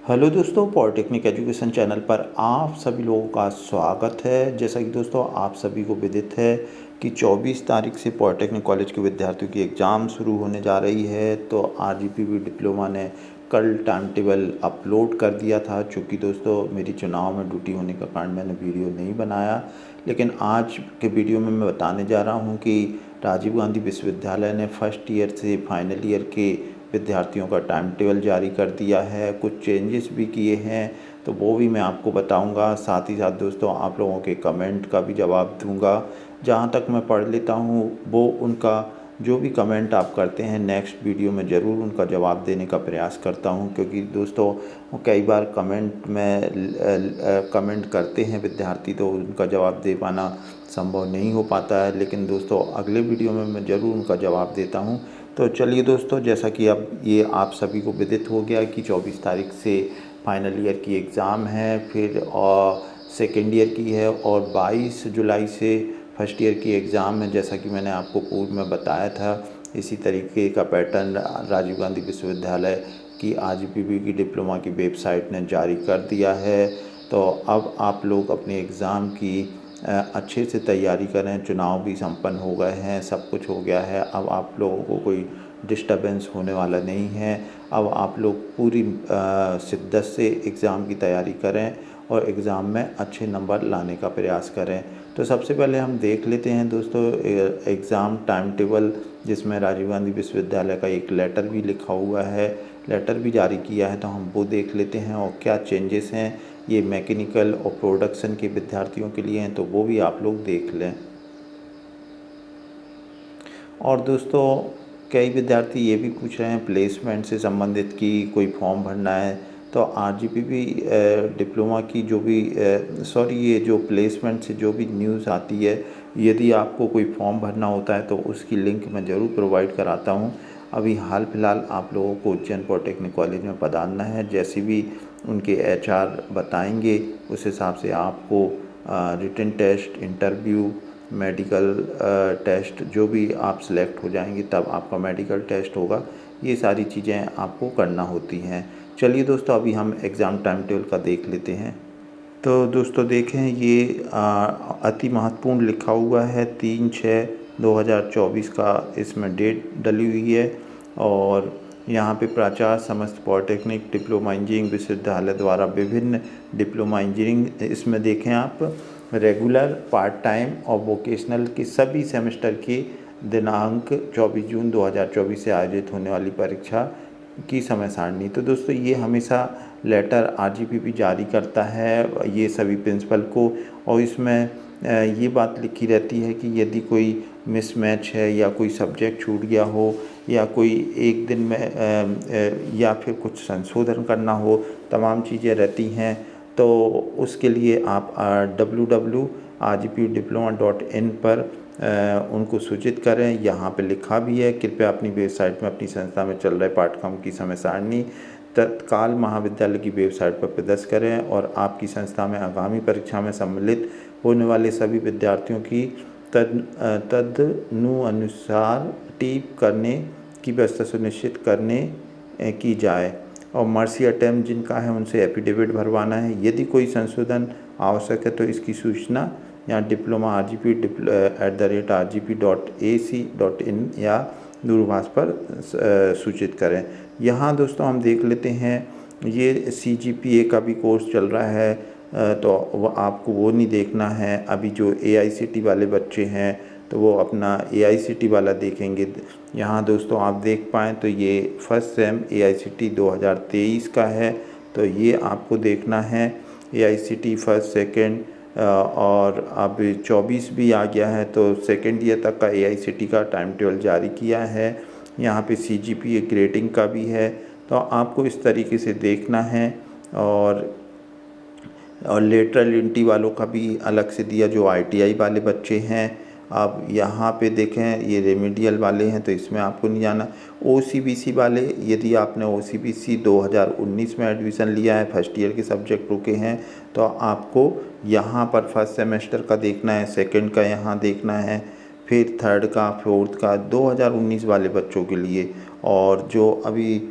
Hello दोस्तों, polytechnic education channel पर आप सभी लोगों का स्वागत है। जैसा कि दोस्तों आप सभी को विदित है कि 24 तारीख से पॉलिटेक्निक कॉलेज के विद्यार्थियों की एग्ज़ाम शुरू होने जा रही है। तो आरजीपीवी डिप्लोमा ने कल टाइम टेबल अपलोड कर दिया था। चूँकि दोस्तों मेरी चुनाव में ड्यूटी होने का कारण मैंने वीडियो नहीं बनाया, लेकिन आज के वीडियो में मैं बताने जा रहा हूँ कि राजीव गांधी विश्वविद्यालय ने फर्स्ट ईयर से फाइनल ईयर के विद्यार्थियों का टाइम टेबल जारी कर दिया है। कुछ चेंजेस भी किए हैं, तो वो भी मैं आपको बताऊंगा। साथ ही साथ दोस्तों आप लोगों के कमेंट का भी जवाब दूंगा। जहां तक मैं पढ़ लेता हूं वो उनका जो भी कमेंट आप करते हैं नेक्स्ट वीडियो में ज़रूर उनका जवाब देने का प्रयास करता हूं, क्योंकि दोस्तों कई बार कमेंट करते हैं विद्यार्थी तो उनका जवाब दे पाना संभव नहीं हो पाता है। लेकिन दोस्तों अगले वीडियो में मैं ज़रूर उनका जवाब देता हूं। तो चलिए दोस्तों, जैसा कि अब ये आप सभी को विदित हो गया कि 24 तारीख से फाइनल ईयर की एग्ज़ाम है, फिर सेकेंड ईयर की है, और 22 जुलाई से फर्स्ट ईयर की एग्ज़ाम है। जैसा कि मैंने आपको पूर्व में बताया था, इसी तरीके का पैटर्न राजीव गांधी विश्वविद्यालय की आरजीपीवी की डिप्लोमा की वेबसाइट ने जारी कर दिया है। तो अब आप लोग अपने एग्ज़ाम की अच्छे से तैयारी करें। चुनाव भी संपन्न हो गए हैं, सब कुछ हो गया है। अब आप लोगों को कोई डिस्टर्बेंस होने वाला नहीं है। अब आप लोग पूरी शिद्दत से एग्ज़ाम की तैयारी करें और एग्ज़ाम में अच्छे नंबर लाने का प्रयास करें। तो सबसे पहले हम देख लेते हैं दोस्तों एग्ज़ाम टाइम टेबल, जिसमें राजीव गांधी विश्वविद्यालय का एक लेटर भी लिखा हुआ है, लेटर भी जारी किया है। तो हम वो देख लेते हैं और क्या चेंजेस हैं। ये मैकेनिकल और प्रोडक्शन के विद्यार्थियों के लिए हैं, तो वो भी आप लोग देख लें। और दोस्तों कई विद्यार्थी ये भी पूछ रहे हैं प्लेसमेंट से संबंधित कि कोई फॉर्म भरना है। तो आरजीपीवी डिप्लोमा की जो भी ये जो प्लेसमेंट से जो भी न्यूज़ आती है, यदि आपको कोई फॉर्म भरना होता है तो उसकी लिंक मैं ज़रूर प्रोवाइड कराता हूँ। अभी हाल फिलहाल आप लोगों को उज्जैन पॉलिटेक्निक कॉलेज में पढ़ाना है। जैसे भी उनके एचआर बताएंगे उस हिसाब से आपको written test, interview, medical test, जो भी आप सिलेक्ट हो जाएंगे तब आपका मेडिकल टेस्ट होगा। ये सारी चीज़ें आपको करना होती हैं। चलिए दोस्तों अभी हम एग्ज़ाम टाइम टेबल का देख लेते हैं। तो दोस्तों देखें, ये अति महत्वपूर्ण लिखा हुआ है 3/6/2024 का इसमें डेट डली हुई है। और यहाँ पे प्राचार्य समस्त पॉलिटेक्निक डिप्लोमा इंजीनियरिंग विश्वविद्यालय द्वारा विभिन्न डिप्लोमा इंजीनियरिंग, इसमें देखें आप रेगुलर, पार्ट टाइम और वोकेशनल के सभी सेमेस्टर की दिनांक 24 जून 2024 से आयोजित होने वाली परीक्षा की समय सारणी। तो दोस्तों ये हमेशा लेटर आरजीपीवी जारी करता है ये सभी प्रिंसिपल को, और इसमें ये बात लिखी रहती है कि यदि कोई मिसमैच है या कोई सब्जेक्ट छूट गया हो या कोई एक दिन में या फिर कुछ संशोधन करना हो, तमाम चीज़ें रहती हैं। तो उसके लिए आप www.rgpdiploma.in पर उनको सूचित करें। यहाँ पे लिखा भी है, कृपया अपनी वेबसाइट में अपनी संस्था में चल रहे पाठ्यक्रम की समय सारणी तत्काल महाविद्यालय की वेबसाइट पर प्रदर्शित करें और आपकी संस्था में आगामी परीक्षा में सम्मिलित होने वाले सभी विद्यार्थियों की तदनुसार टीप करने की व्यवस्था सुनिश्चित करने की जाए। और मर्सी अटेम्प्ट जिनका है उनसे एफिडेविट भरवाना है। यदि कोई संशोधन आवश्यक है तो इसकी सूचना यहाँ diploma@rgp.ac.in या दूरभाष पर सूचित करें। यहाँ दोस्तों हम देख लेते हैं, ये CGPA का भी कोर्स चल रहा है, तो आपको वो नहीं देखना है। अभी जो AICT वाले बच्चे हैं तो वो अपना AICT वाला देखेंगे। यहाँ दोस्तों आप देख पाएँ तो ये फर्स्ट सेम AICT 2023 का है, तो ये आपको देखना है। AICT फर्स्ट सेकेंड और अब 24 भी आ गया है, तो सेकेंड ईयर तक का AICT का टाइम टेबल जारी किया है। यहाँ पे CGPA ग्रेडिंग का भी है, तो आपको इस तरीके से देखना है। और लेटरल एंट्री वालों का भी अलग से दिया, जो ITI वाले बच्चे हैं। अब यहाँ पे देखें ये रेमेडियल वाले हैं तो इसमें आपको नहीं जाना। OCBC वाले, यदि आपने OCBC 2019 में एडमिशन लिया है, फर्स्ट ईयर के सब्जेक्ट रुके हैं, तो आपको यहाँ पर फर्स्ट सेमेस्टर का देखना है, सेकंड का यहाँ देखना है, फिर थर्ड का, फोर्थ का 2019 वाले बच्चों के लिए। और जो अभी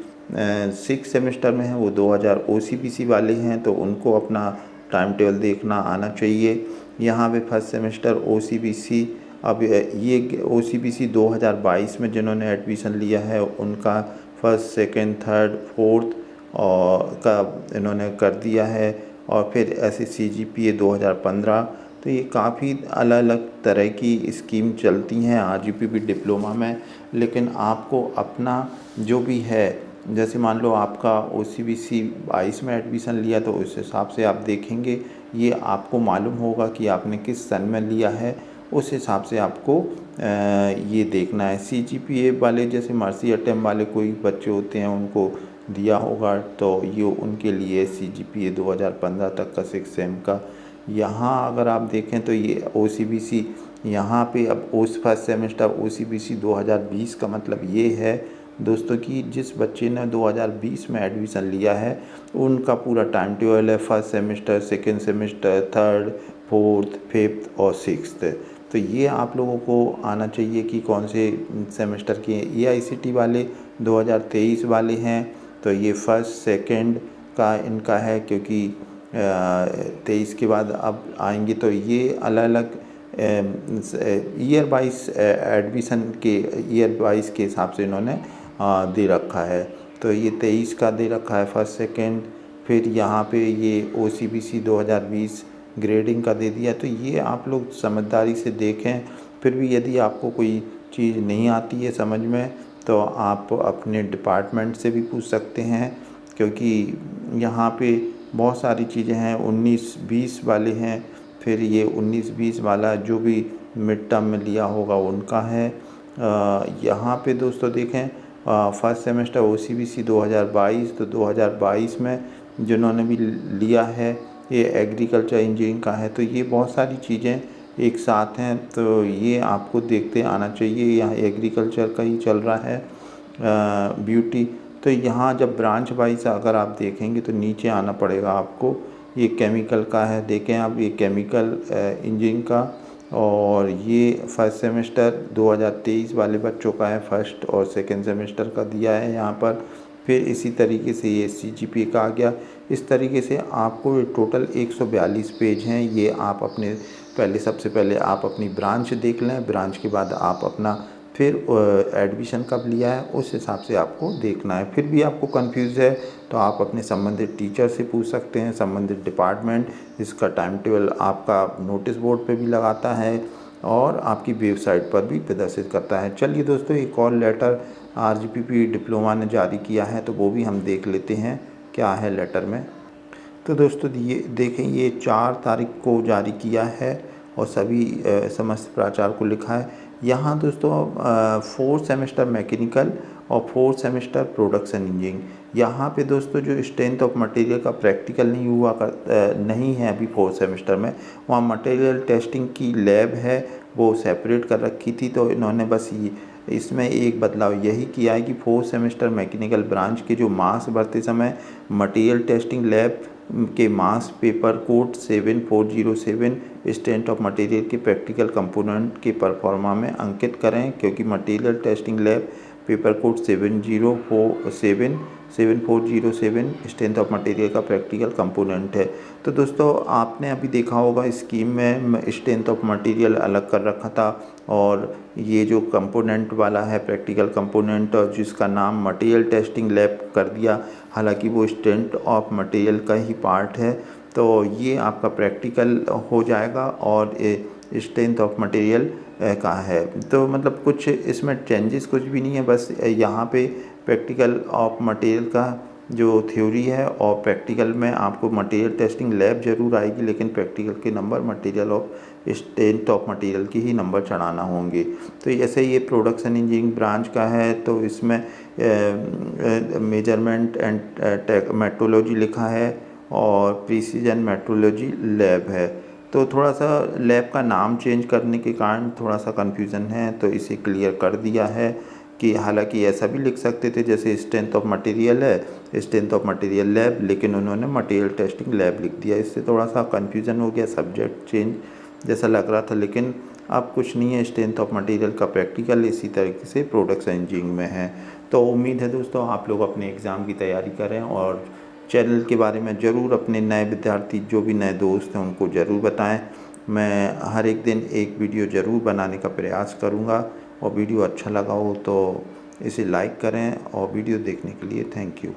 सिक्स सेमेस्टर में हैं वो 2000 OCBC वाले हैं, तो उनको अपना टाइम टेबल देखना आना चाहिए। यहाँ पे फर्स्ट सेमेस्टर OCBC, अब ये OCBC 2022 में जिन्होंने एडमिशन लिया है उनका फर्स्ट सेकंड थर्ड फोर्थ और का इन्होंने कर दिया है। और फिर ऐसे CGPA 2015, तो ये काफ़ी अलग अलग तरह की स्कीम चलती हैं RGPP डिप्लोमा में। लेकिन आपको अपना जो भी है, जैसे मान लो आपका OCBC 22 में एडमिशन लिया तो उस हिसाब से आप देखेंगे, ये आपको मालूम होगा कि आपने किस सन में लिया है, उस हिसाब से आपको ये देखना है। CGPA वाले जैसे मर्सी अटेम्प्ट वाले कोई बच्चे होते हैं उनको दिया होगा, तो ये उनके लिए CGPA 2015 तक का 6 सेम का। यहाँ अगर आप देखें तो ये OCBC यहाँ पे अब फर्स्ट सेमेस्टर OCBC 2020 का मतलब ये है दोस्तों कि जिस बच्चे ने 2020 में एडमिशन लिया है उनका पूरा टाइम टेबल है, first semester, second semester, third, fourth, fifth और सिक्स्थ। तो ये आप लोगों को आना चाहिए कि कौन से सेमेस्टर के AICTE वाले 2023 वाले हैं, तो ये फर्स्ट सेकंड का इनका है, क्योंकि 23 के बाद अब आएंगे तो ये अलग अलग ईयर वाइज एडमिशन के ईयर वाइज के हिसाब से इन्होंने दे रखा है। तो ये 23 का दे रखा है फर्स्ट सेकंड, फिर यहाँ पे ये OCBC 2020 ग्रेडिंग का दे दिया। तो ये आप लोग समझदारी से देखें। फिर भी यदि आपको कोई चीज़ नहीं आती है समझ में तो आप अपने डिपार्टमेंट से भी पूछ सकते हैं, क्योंकि यहाँ पे बहुत सारी चीज़ें हैं। 19-20 वाले हैं, फिर ये 19-20 वाला जो भी मिड टर्म में लिया होगा उनका है। यहाँ पे दोस्तों देखें फर्स्ट सेमेस्टर OCBC 2022, तो 2022 में जिन्होंने भी लिया है ये एग्रीकल्चर इंजीनियरिंग का है। तो ये बहुत सारी चीज़ें एक साथ हैं, तो ये आपको देखते आना चाहिए। यहाँ एग्रीकल्चर का ही चल रहा है ब्यूटी। तो यहाँ जब ब्रांच वाइज अगर आप देखेंगे तो नीचे आना पड़ेगा आपको। ये केमिकल का है, देखें आप, ये केमिकल इंजीनियरिंग का, और ये फर्स्ट सेमेस्टर 2023 वाले बच्चों का है, फर्स्ट और सेकंड सेमेस्टर का दिया है यहाँ पर। फिर इसी तरीके से ये CGPA का आ गया। इस तरीके से आपको टोटल 142 पेज हैं। ये आप अपने सबसे पहले आप अपनी ब्रांच देख लें, ब्रांच के बाद आप अपना फिर एडमिशन कब लिया है उस हिसाब से आपको देखना है। फिर भी आपको कंफ्यूज है तो आप अपने संबंधित टीचर से पूछ सकते हैं, संबंधित डिपार्टमेंट इसका टाइम टेबल आपका नोटिस बोर्ड पे भी लगाता है और आपकी वेबसाइट पर भी प्रदर्शित करता है। चलिए दोस्तों, एक और लेटर RGPP डिप्लोमा ने जारी किया है तो वो भी हम देख लेते हैं क्या है लेटर में। तो दोस्तों ये देखें, ये 4 तारीख को जारी किया है और सभी समस्त प्राचार्य को लिखा है। यहाँ दोस्तों 4th सेमेस्टर मैकेनिकल और 4th सेमेस्टर प्रोडक्शन इंजीनियरिंग, यहाँ पे दोस्तों जो स्ट्रेंथ ऑफ मटेरियल का प्रैक्टिकल नहीं है अभी 4th सेमेस्टर में, वहाँ मटेरियल टेस्टिंग की लैब है वो सेपरेट कर रखी थी। तो इन्होंने बस इसमें एक बदलाव यही किया है कि 4th सेमेस्टर मैकेनिकल ब्रांच के जो मार्क्स भरते समय मटेरियल टेस्टिंग लैब के मास paper code 7407 strength of material के प्रैक्टिकल कंपोनेंट के परफॉर्मा में अंकित करें, क्योंकि material testing lab paper code 7407 strength of material का प्रैक्टिकल कंपोनेंट है। तो दोस्तों आपने अभी देखा होगा स्कीम में स्ट्रेंथ ऑफ मटेरियल अलग कर रखा था और ये जो कंपोनेंट वाला है प्रैक्टिकल कंपोनेंट और जिसका नाम मटेरियल टेस्टिंग लैब कर दिया, हालांकि वो स्ट्रेंथ ऑफ मटेरियल का ही पार्ट है। तो ये आपका प्रैक्टिकल हो जाएगा और स्ट्रेंथ ऑफ मटेरियल का है। तो मतलब कुछ इसमें चेंजेस कुछ भी नहीं है, बस यहाँ पे प्रैक्टिकल ऑफ मटेरियल का जो थ्योरी है और प्रैक्टिकल में आपको मटेरियल टेस्टिंग लैब जरूर आएगी, लेकिन प्रैक्टिकल के number material of strength of material की ही नंबर चढ़ाना होंगे। तो ऐसे ये प्रोडक्शन इंजीनियरिंग ब्रांच का है, तो इसमें मेजरमेंट एंड मेट्रोलॉजी लिखा है और प्रिसीजन मेट्रोलॉजी लैब है। तो थोड़ा सा लैब का नाम चेंज करने के कारण थोड़ा सा कन्फ्यूज़न है, तो इसे क्लियर कर दिया है कि हालांकि ऐसा भी लिख सकते थे जैसे स्ट्रेंथ ऑफ मटेरियल है, स्ट्रेंथ ऑफ मटेरियल लैब, लेकिन उन्होंने मटेरियल टेस्टिंग लैब लिख दिया। इससे थोड़ा सा कन्फ्यूज़न हो गया, सब्जेक्ट चेंज जैसा लग रहा था, लेकिन अब कुछ नहीं है। स्ट्रेंथ ऑफ मटेरियल का प्रैक्टिकल इसी तरीके से प्रोडक्शन इंजीनियरिंग में है। तो उम्मीद है दोस्तों आप लोग अपने एग्ज़ाम की तैयारी करें और चैनल के बारे में ज़रूर अपने नए विद्यार्थी जो भी नए दोस्त हैं उनको ज़रूर बताएं। मैं हर एक दिन एक वीडियो ज़रूर बनाने का प्रयास करूंगा और वीडियो अच्छा लगा हो तो इसे लाइक करें और वीडियो देखने के लिए थैंक यू।